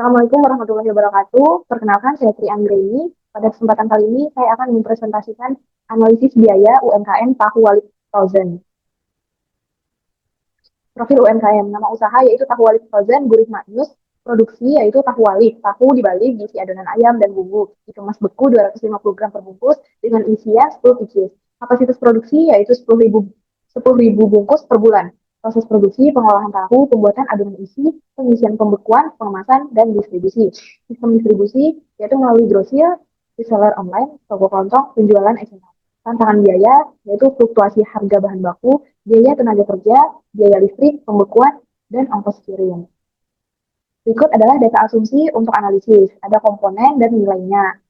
Assalamualaikum warahmatullahi wabarakatuh. Perkenalkan, saya Tri Anggreni. Pada kesempatan kali ini, saya akan mempresentasikan analisis biaya UMKM Tahu Wali Frozen. Profil UMKM, nama usaha yaitu Tahu Wali Frozen, Gurih Maknyus. Produksi yaitu tahu wali, tahu dibalik diisi adonan ayam dan bumbu, dikemas beku 250 gram per bungkus dengan isian 10 pieces. Kapasitas produksi yaitu 10.000 bungkus per bulan. Proses produksi, pengolahan tahu, pembuatan adonan isi, pengisian pembekuan, pengemasan, dan distribusi. Sistem distribusi yaitu melalui grosir, reseller online, toko kelontong, penjualan eceran. Tantangan biaya yaitu fluktuasi harga bahan baku, biaya tenaga kerja, biaya listrik, pembekuan, dan ongkos kirim. Berikut adalah data asumsi untuk analisis. Ada komponen dan nilainya.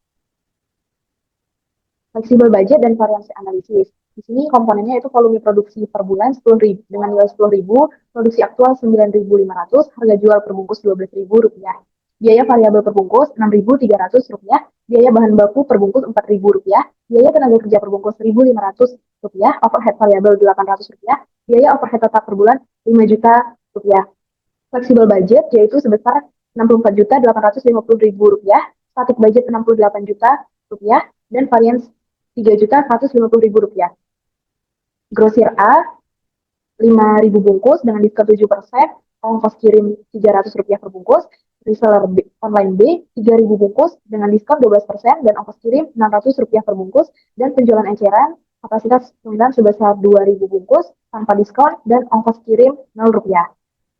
Fleksibel budget dan variasi analisis. Di sini komponennya itu volume produksi per bulan 10.000 dengan nilai 10.000, produksi aktual 9.500, harga jual per bungkus Rp12.000. Biaya variabel per bungkus Rp6.300, biaya bahan baku per bungkus Rp4.000, biaya tenaga kerja per bungkus Rp1.500, overhead variabel Rp800, biaya overhead tetap per bulan Rp5 juta. Fleksibel budget yaitu sebesar Rp64.850.000, static budget Rp68 juta, dan varians Rp3.150.000. Grosir A 5.000 bungkus dengan diskon 7%, ongkos kirim Rp300 per bungkus. Reseller online B 3.000 bungkus dengan diskon 12% dan ongkos kirim Rp600 per bungkus, dan penjualan eceran kapasitas pengiriman sebesar 2.000 bungkus tanpa diskon dan ongkos kirim Rp0.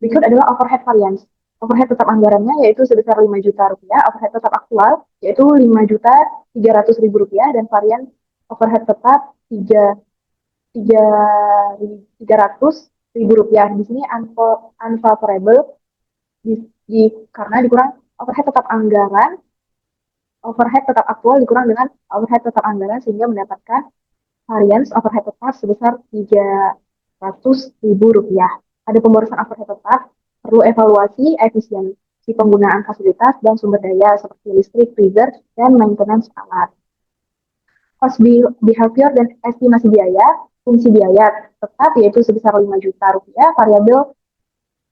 Berikut adalah overhead variance. Overhead tetap anggarannya yaitu sebesar Rp5 juta, overhead tetap aktual yaitu Rp5.300.000, dan varian overhead tetap Rp300.000. Di sini unfavorable karena dikurang overhead tetap anggaran, overhead tetap aktual dikurang dengan overhead tetap anggaran sehingga mendapatkan variance overhead tetap sebesar Rp300.000. Ada pemborosan overhead tetap, perlu evaluasi efisiensi penggunaan fasilitas dan sumber daya seperti listrik, freezer, dan maintenance alat. Cost behavior dan estimasi biaya, fungsi biaya tetap yaitu sebesar Rp5 juta, variabel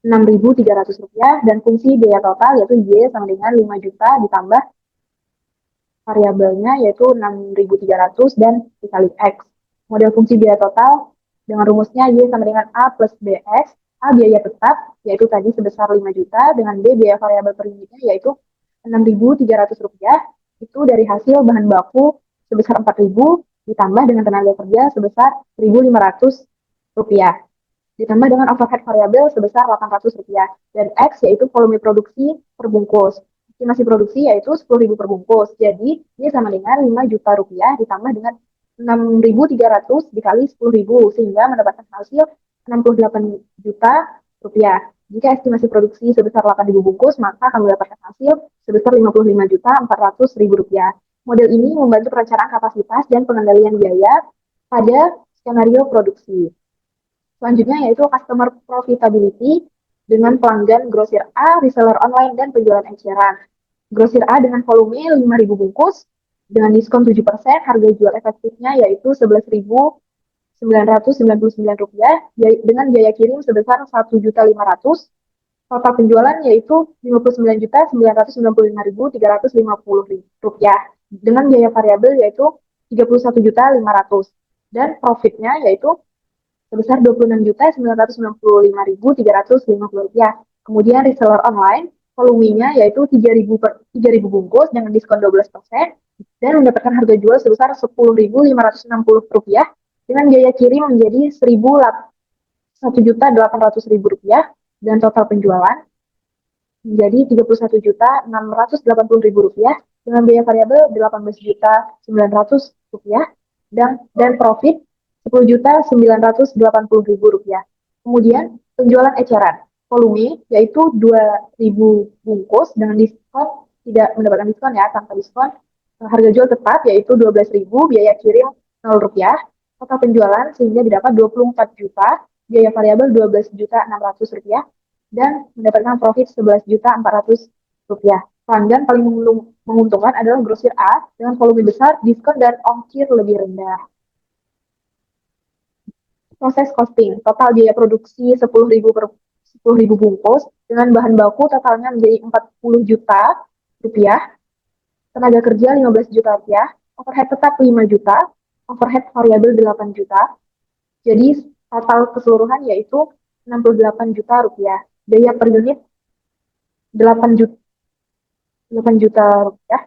Rp6.300, dan fungsi biaya total yaitu Y sama dengan Rp5 juta ditambah variabelnya yaitu Rp6.300 dan dikali X. Model fungsi biaya total dengan rumusnya Y sama dengan A plus BX. A biaya tetap yaitu tadi sebesar Rp5 juta dengan B biaya variabel per unitnya yaitu Rp6.300, itu dari hasil bahan baku sebesar Rp4.000 ditambah dengan tenaga kerja sebesar Rp1.500, ditambah dengan overhead variabel sebesar Rp800, dan X yaitu volume produksi per bungkus. Estimasi produksi yaitu 10.000 per bungkus. Jadi, ini sama dengan Rp5 juta ditambah dengan Rp6.300 dikali 10.000 sehingga mendapatkan hasil Rp68 juta. Jika estimasi produksi sebesar 8.000 bungkus, maka akan mendapatkan hasil sebesar Rp55.400.000. Model ini membantu perencanaan kapasitas dan pengendalian biaya pada skenario produksi. Selanjutnya yaitu customer profitability dengan pelanggan grosir A, reseller online, dan penjualan eceran. Grosir A dengan volume 5.000 bungkus, dengan diskon 7%, harga jual efektifnya yaitu Rp11.999, dengan biaya kirim sebesar Rp1.500.000, total penjualan yaitu Rp59.995.350, dengan biaya variabel yaitu Rp31.500.000, dan profitnya yaitu sebesar Rp26.995.350. Kemudian reseller online, volumenya yaitu 3.000 bungkus dengan diskon 12%, dan mendapatkan harga jual sebesar Rp10.560, dengan biaya kirim menjadi Rp1.800.000, dan total penjualan menjadi Rp31.680.000, dengan biaya variabel Rp18.900, dan profit Rp10.980.000. Kemudian penjualan eceran, volume yaitu 2.000 bungkus dengan diskon, tidak mendapatkan diskon ya, tanpa diskon. Harga jual tetap yaitu Rp12.000, biaya kirim Rp0, total penjualan sehingga didapat Rp24 juta, biaya variabel Rp12.600, dan mendapatkan profit Rp11.400. Pelanggan paling menguntungkan adalah grosir A dengan volume besar, diskon, dan ongkir lebih rendah. Proses costing, total biaya produksi 10.000 bungkus dengan bahan baku totalnya menjadi 40 juta rupiah, tenaga kerja 15 juta rupiah, overhead tetap 5 juta, overhead variabel 8 juta. Jadi total keseluruhan yaitu 68 juta rupiah. Biaya per unit 8 juta, 8 juta rupiah.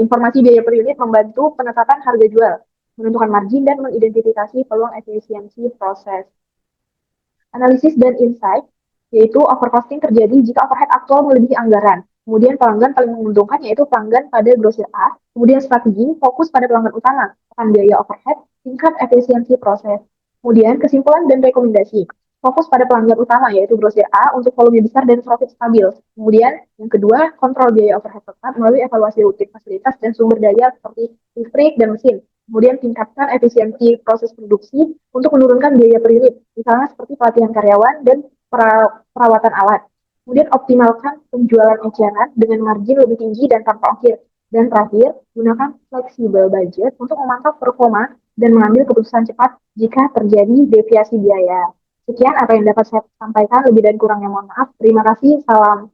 Informasi biaya per unit membantu penetapan harga jual, menentukan margin, dan mengidentifikasi peluang efisiensi proses. Analisis dan insight, yaitu overcosting terjadi jika overhead aktual melebihi anggaran. Kemudian pelanggan paling menguntungkan yaitu pelanggan pada grosir A. Kemudian strategi fokus pada pelanggan utama, akan biaya overhead, tingkat efisiensi proses. Kemudian kesimpulan dan rekomendasi. Fokus pada pelanggan utama yaitu grosir A untuk volume besar dan profit stabil. Kemudian yang kedua, kontrol biaya overhead tetap melalui evaluasi rutin fasilitas dan sumber daya seperti listrik dan mesin. Kemudian tingkatkan efisiensi proses produksi untuk menurunkan biaya per unit, misalnya seperti pelatihan karyawan dan perawatan alat. Kemudian optimalkan penjualan eceran dengan margin lebih tinggi dan tanpa ongkir. Dan terakhir, gunakan fleksibel budget untuk memantau performa dan mengambil keputusan cepat jika terjadi deviasi biaya. Sekian apa yang dapat saya sampaikan, lebih dan kurangnya mohon maaf. Terima kasih, salam